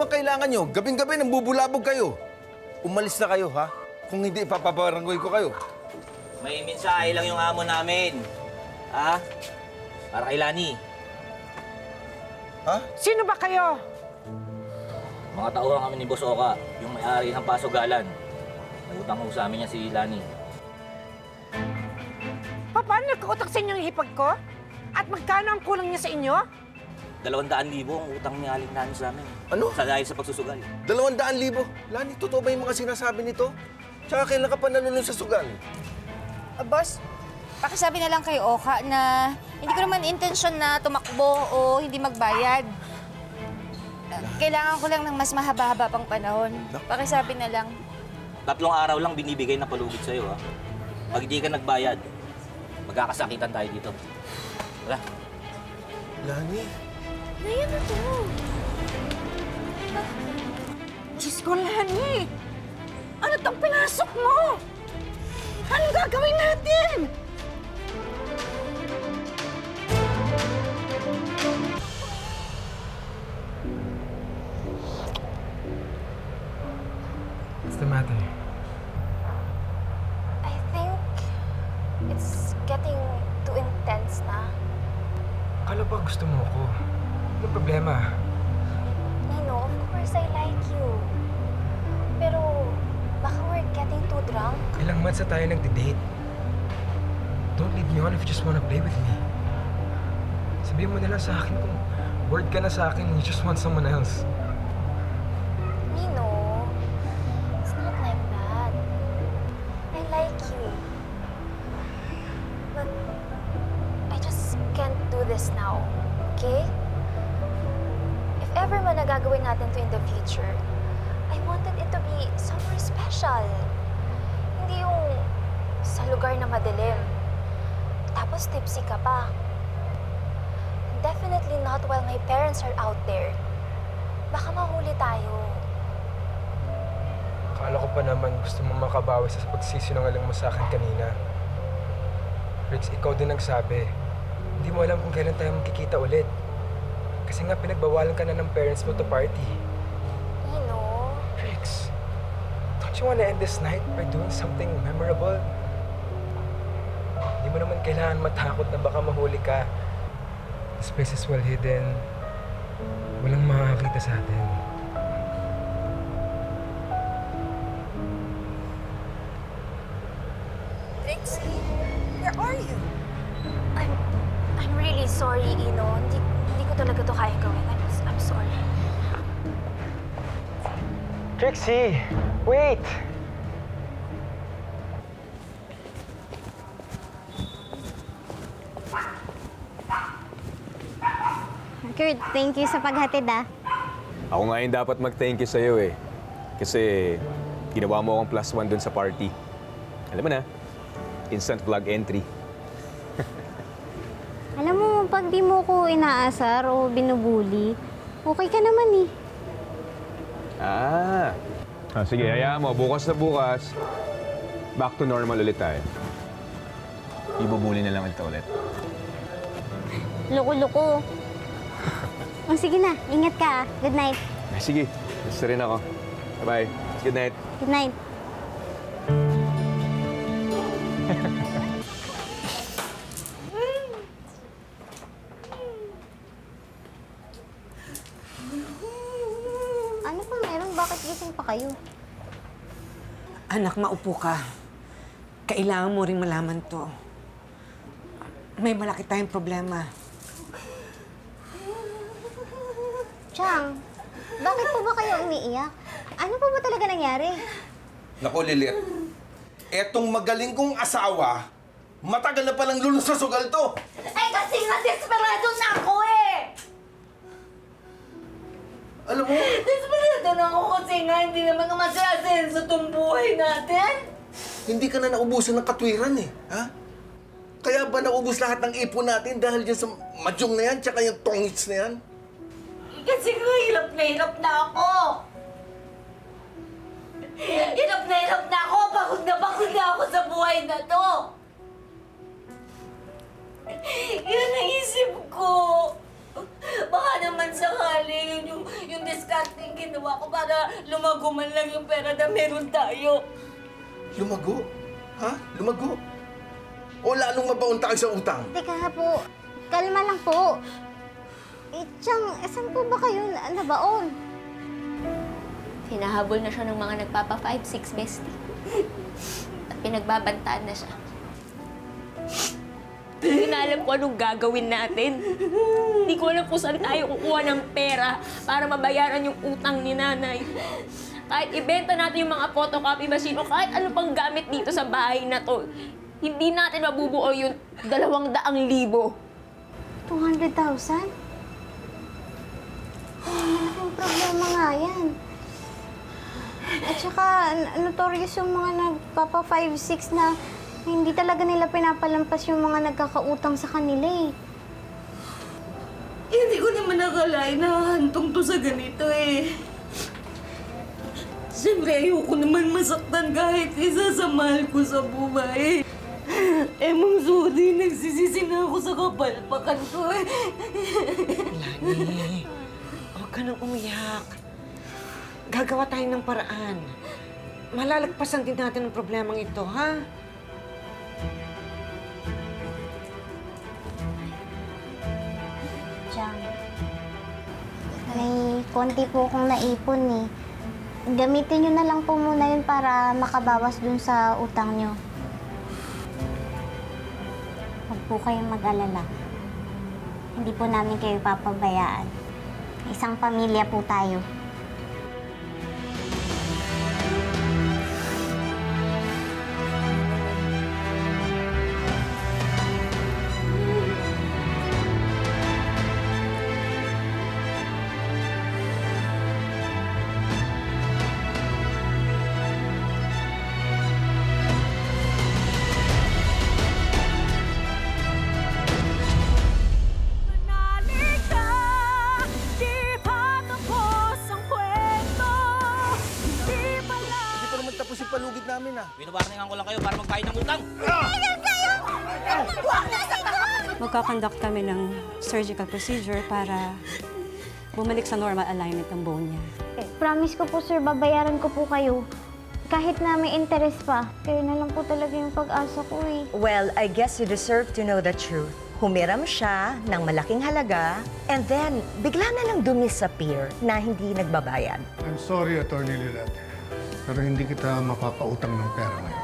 bang kailangan nyo? Gabing-gabi nang bubulabog kayo. Umalis na kayo, ha? Kung hindi, ipapabaranggoy ko kayo. May mensahe lang yung amo namin. Ha? Para kay Lani. Ha? Sino ba kayo? Mga tauhan kami ni Boss Oka, yung may-ari ng Pasugalan. May utang ho sa amin niya si Lani. Paano nagkautak sa inyo yung hipag ko? At magkano ang kulang niya sa inyo? 200,000 ang utang ni Aling Lani sa amin. Ano? Sa dahil sa pagsusugal. 200,000. Lani, totoo ba yung mga sinasabi nito? Tsaka kailan ka pa nanunod sa sugal? Boss, pakisabi na lang kay Oka na hindi ko naman intensyon na tumakbo o hindi magbayad. Kailangan ko lang ng mas mahaba-haba pang panahon. Pakisabi na lang. 3 araw lang binibigay na palugit sa'yo, ha? Pag hindi ka nagbayad, magkakasakitan tayo dito. Wala. Lani? Ayan na to. Diyos ko, Lani! Ano tong pinasok mo? Anong gagawin natin? What's the matter? I think it's getting too intense na. Akala ba gusto mo ako? Anong problema? Nino, of course I like you. Pero baka we're getting too drunk. Ilang months na tayo nagde-date. Don't lead me on if you just wanna play with me. Sabihin mo na lang sa akin kung word ka na sa akin and you just want someone else. Nino, it's not like that. I like you. But I just can't do this now, okay? If ever man nagagawin natin to in the future, I wanted it to be somewhere special. Hindi yung sa lugar na madilim. Tapos tipsy ka pa. Definitely not while my parents are out there. Baka mahuli tayo. Akala ko pa naman gusto mo makabawi sa pagsisinungaling mo sa akin kanina. Riggs, ikaw din nagsabi. Hindi mo alam kung kailan tayo magkikita ulit. Kasi nga pinagbawalan ka na ng parents mo to party. Nino, Riggs, don't you wanna end this night by doing something memorable? Hindi mo naman kailangan matakot na baka mahuli ka. This place is well hidden. Walang makakakita sa atin. Trixie, where are you? I'm really sorry, Ino. Hindi ko talaga to kaya gawin. I'm sorry. Trixie, wait! Kurt, thank you sa paghatid Ako nga yung dapat mag-thank you sa'yo eh. Kasi ginawa mo akong +1 dun sa party. Alam mo na, instant vlog entry. Alam mo, pag di mo ko inaasar o binubuli, okay ka naman eh. Sige, hayaan mo. Bukas na bukas, back to normal ulit tayo. Ibubuli na lang kita ulit. Loko-loko. O sige na, ingat ka. Good night. Sige, gusto rin ako. Bye-bye. Good night. Good night. Ano pa meron? Bakit gising pa kayo? Anak, maupo ka. Kailangan mo ring malaman to. May malaki tayong problema. Chang, bakit po ba kayo umiiyak? Ano po ba talaga nangyari? Naku, Lilit. Etong magaling kong asawa, matagal na palang lulus sa sugal to. Eh, kasi nga desperado na ako eh! Alam mo, Desperado na ako kasi nga hindi naman masaya-senso itong buhay natin. hindi ka na naubusan ng katwiran eh, ha? Kaya ba naubos lahat ng ipon natin dahil dyan sa madyong na yan, tsaka yung tongits na yan? Kasi nga hirap na ako. Hirap na ako. Pagod na ako sa buhay na to. Yan ang isip ko. Baka naman naman sakali yung discarding ginawa ko para lumago man lang yung pera na meron tayo. Lumago? Ha? Lumago? O lalong mabaon tayo sa utang? Teka nga po, kalma lang po. Chang, saan po ba kayo nabaon? Hinahabol na siya ng mga nagpapa 5-6 bestie. At pinagbabantaan na siya. Hindi na alam kung anong gagawin natin. Hindi ko alam kung saan tayo kukuha ng pera para mabayaran yung utang ni nanay. Kahit ibenta natin yung mga photocopy machine o kahit ano pang gamit dito sa bahay na to, hindi natin mabubuo yung 200,000. 200,000? Malaking problema nga yan. At saka, notorious yung mga nagpapa 5-6 na hindi talaga nila pinapalampas yung mga nagkakautang sa kanila eh. Hindi ko naman nakalain na hantong to sa ganito eh. Siyempre, ayoko naman masaktan kahit isa sa mahal ko sa buhay. Mong Sudi, nagsisisi na ako sa kapalpakan ko eh. Lani, huwag ka nang umiyak. Gagawa tayo ng paraan. Malalagpasan din natin ang problemang ito, ha? Chang, may konti po akong naipon eh. Gamitin nyo na lang po muna yun para makabawas dun sa utang nyo. Huwag po kayong mag-alala. Hindi po namin kayo papabayaan. Isang pamilya po tayo. Hindi pa naman tapos yung palugit namin ah. Winuwarningan ko lang kayo para magbayad ng utang. Magkakonduct kami ng surgical procedure para bumalik sa normal alignment ng bone niya. Promise ko po, sir, babayaran ko po kayo. Kahit na may interest pa. Kayo na lang po talaga yung pag-asa ko eh. Well, I guess you deserve to know the truth. Humiram siya ng malaking halaga and then bigla na lang dumisappear na hindi nagbabayad. I'm sorry, Attorney Lilet. Pero hindi kita mapapautang ng pera ngayon.